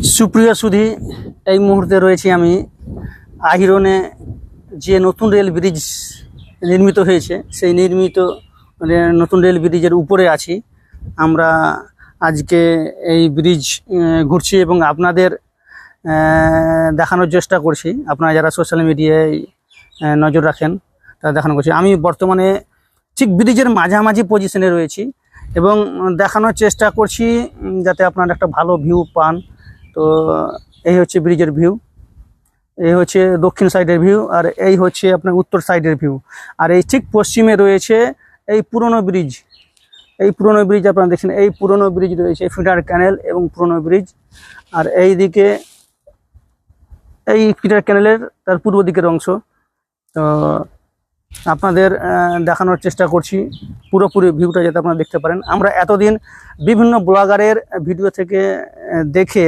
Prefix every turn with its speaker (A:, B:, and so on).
A: সুপ্রিয় সুধী, এই মুহূর্তে রয়েছি আমি আহিরনে যে নতুন রেল ব্রিজ নির্মিত হয়েছে সেই নতুন রেল ব্রিজের উপরে আছি আমরা। আজকে এই ব্রিজ ঘুরছি এবং আপনাদের দেখানোর চেষ্টা করছি। আপনারা যারা সোশ্যাল মিডিয়ায় নজর রাখেন তা দেখানো করছি। আমি বর্তমানে ঠিক ব্রিজের মাঝামাঝি পজিশনে রয়েছি এবং দেখানোর চেষ্টা করছি যাতে আপনারা একটা ভালো ভিউ পান। তো এই হচ্ছে ব্রিজের ভিউ, এই হচ্ছে দক্ষিণ সাইডের ভিউ, আর এই হচ্ছে আপনার উত্তর সাইডের ভিউ। আর এই ঠিক পশ্চিমে রয়েছে এই পুরনো ব্রিজ। এই পুরনো ব্রিজ আপনারা দেখছেন, এই পুরনো ব্রিজ রয়েছে, ফিডার ক্যানেল এবং পুরনো ব্রিজ। আর এই দিকে এই ফিডার ক্যানেলের তার পূর্ব দিকের অংশ। তো আপনাদের দেখানোর চেষ্টা করছি পুরোপুরি ভিউটা যাতে আপনারা দেখতে পারেন। আমরা এতদিন বিভিন্ন ব্লগারের ভিডিও থেকে দেখে